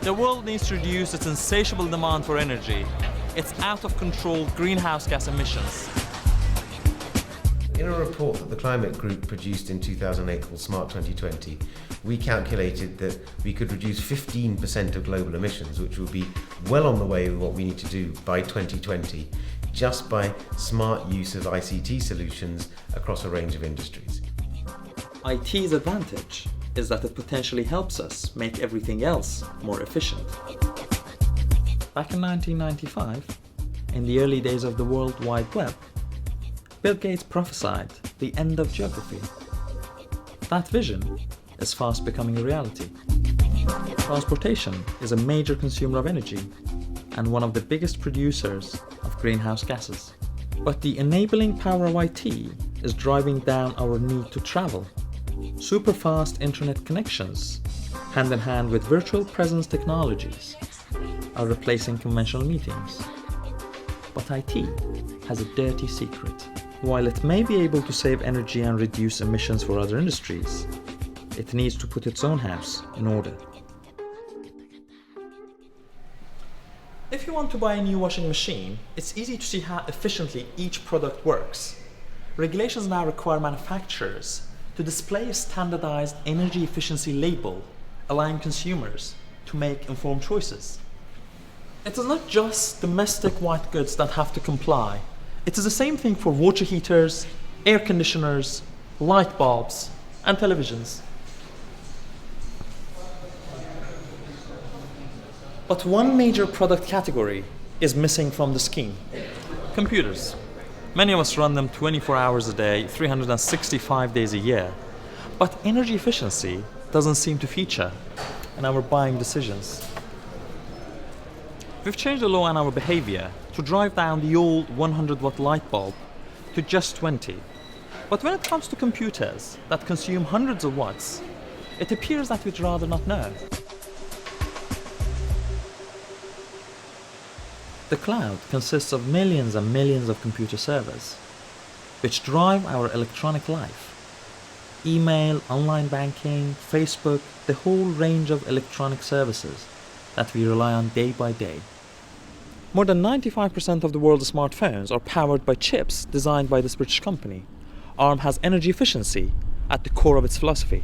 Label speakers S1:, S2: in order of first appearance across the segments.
S1: The world needs to reduce its insatiable demand for energy, its out-of-control greenhouse gas emissions.
S2: In a report that the Climate Group produced in 2008 called Smart 2020, we calculated that we could reduce 15% of global emissions, which would be well on the way with what we need to do by 2020, just by smart use of ICT solutions across a range of industries.
S1: IT's advantage is that it potentially helps us make everything else more efficient. Back in 1995, in the early days of the World Wide Web, Bill Gates prophesied the end of geography. That vision is fast becoming a reality. Transportation is a major consumer of energy and one of the biggest producers of greenhouse gases. But the enabling power of IT is driving down our need to travel. Super fast internet connections, hand in hand with virtual presence technologies, are replacing conventional meetings. But IT has a dirty secret. While it may be able to save energy and reduce emissions for other industries, it needs to put its own house in order. If you want to buy a new washing machine, it's easy to see how efficiently each product works. Regulations now require manufacturers to display a standardized energy efficiency label, allowing consumers to make informed choices. It is not just domestic white goods that have to comply. It is the same thing for water heaters, air conditioners, light bulbs, and televisions. But one major product category is missing from the scheme: computers. Many of us run them 24 hours a day, 365 days a year. But energy efficiency doesn't seem to feature in our buying decisions. We've changed the law and our behavior to drive down the old 100-watt light bulb to just 20. But when it comes to computers that consume hundreds of watts, it appears that we'd rather not know. The cloud consists of millions and millions of computer servers, which drive our electronic life. Email, online banking, Facebook, the whole range of electronic services that we rely on day by day. More than 95% of the world's smartphones are powered by chips designed by this British company. ARM has energy efficiency at the core of its philosophy.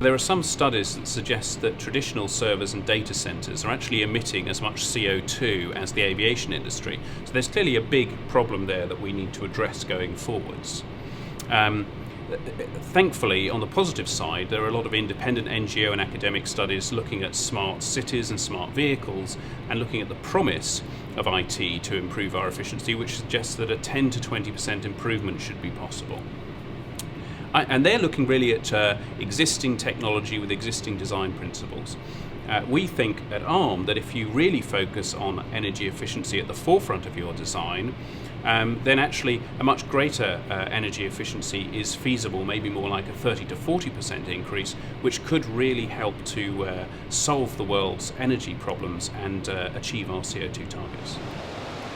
S3: There are some studies that suggest that traditional servers and data centers are actually emitting as much CO2 as the aviation industry. So there's clearly a big problem there that we need to address going forwards. Thankfully, on the positive side, there are a lot of independent NGO and academic studies looking at smart cities and smart vehicles and looking at the promise of IT to improve our efficiency, which suggests that a 10 to 20% improvement should be possible. And they're looking really at existing technology with existing design principles. We think at ARM that if you really focus on energy efficiency at the forefront of your design, then actually a much greater energy efficiency is feasible, maybe more like a 30 to 40% increase, which could really help to solve the world's energy problems and achieve our CO2 targets.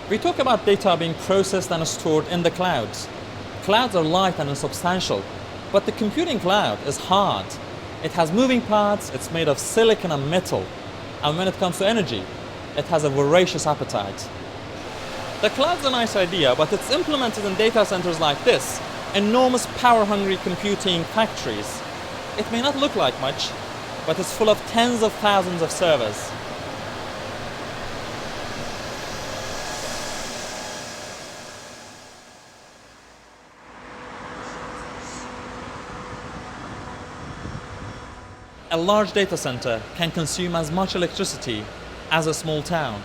S1: We talk about data being processed and stored in the clouds. Clouds are light and insubstantial, but the computing cloud is hard. It has moving parts, it's made of silicon and metal, and when it comes to energy, it has a voracious appetite. The cloud's a nice idea, but it's implemented in data centers like this, enormous power-hungry computing factories. It may not look like much, but it's full of tens of thousands of servers. A large data center can consume as much electricity as a small town.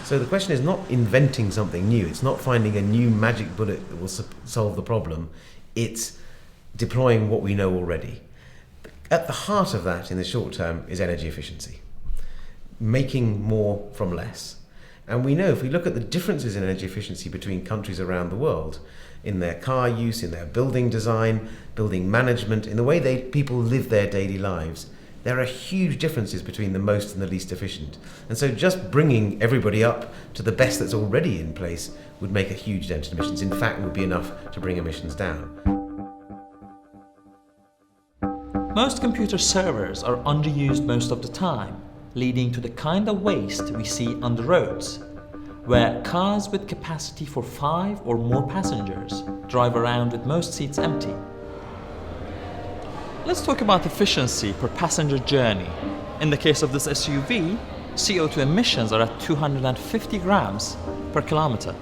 S2: So the question is not inventing something new, it's not finding a new magic bullet that will solve the problem, it's deploying what we know already. At the heart of that in the short term is energy efficiency, making more from less. And we know if we look at the differences in energy efficiency between countries around the world, in their car use, in their building design, building management, in the way people live their daily lives, there are huge differences between the most and the least efficient. And so just bringing everybody up to the best that's already in place would make a huge dent in emissions. In fact, would be enough to bring emissions down.
S1: Most computer servers are underused most of the time, leading to the kind of waste we see on the roads, where cars with capacity for 5 or more passengers drive around with most seats empty. Let's talk about efficiency per passenger journey. In the case of this SUV, CO2 emissions are at 250 grams per kilometer.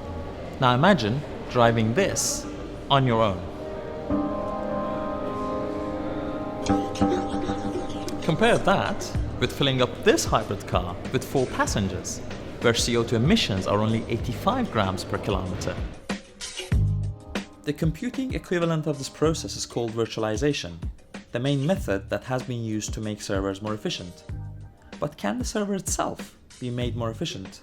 S1: Now imagine driving this on your own. Compare that with filling up this hybrid car with 4 passengers, where CO2 emissions are only 85 grams per kilometer. The computing equivalent of this process is called virtualization, the main method that has been used to make servers more efficient. But can the server itself be made more efficient?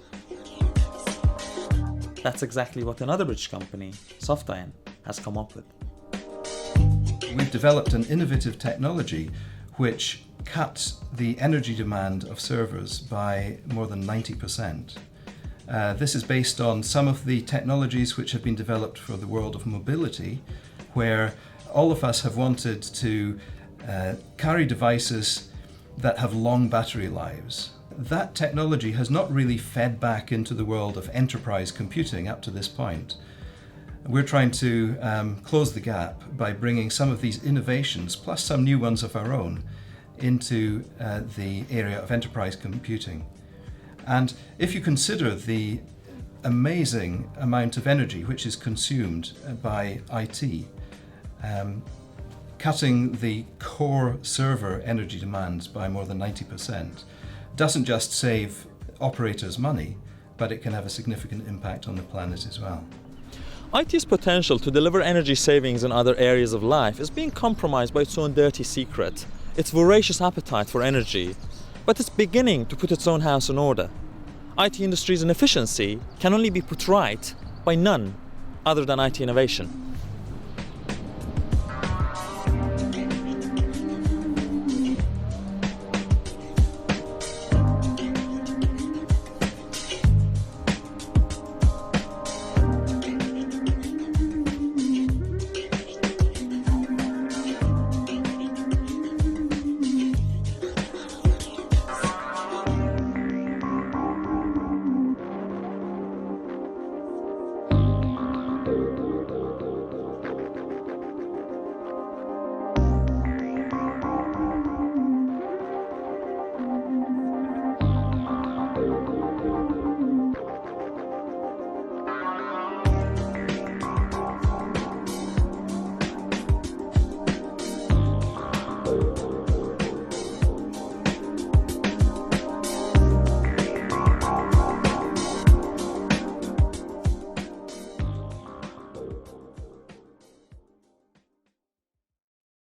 S1: That's exactly what another British company, Softian, has come up with.
S4: We've developed an innovative technology which cuts the energy demand of servers by more than 90%. This is based on some of the technologies which have been developed for the world of mobility, where all of us have wanted to carry devices that have long battery lives. That technology has not really fed back into the world of enterprise computing up to this point. We're trying to close the gap by bringing some of these innovations, plus some new ones of our own, into the area of enterprise computing. And if you consider the amazing amount of energy which is consumed by IT, cutting the core server energy demands by more than 90% doesn't just save operators money, but it can have a significant impact on the planet as well.
S1: IT's potential to deliver energy savings in other areas of life is being compromised by its own dirty secret, its voracious appetite for energy, but it's beginning to put its own house in order. IT industry's inefficiency can only be put right by none other than IT innovation.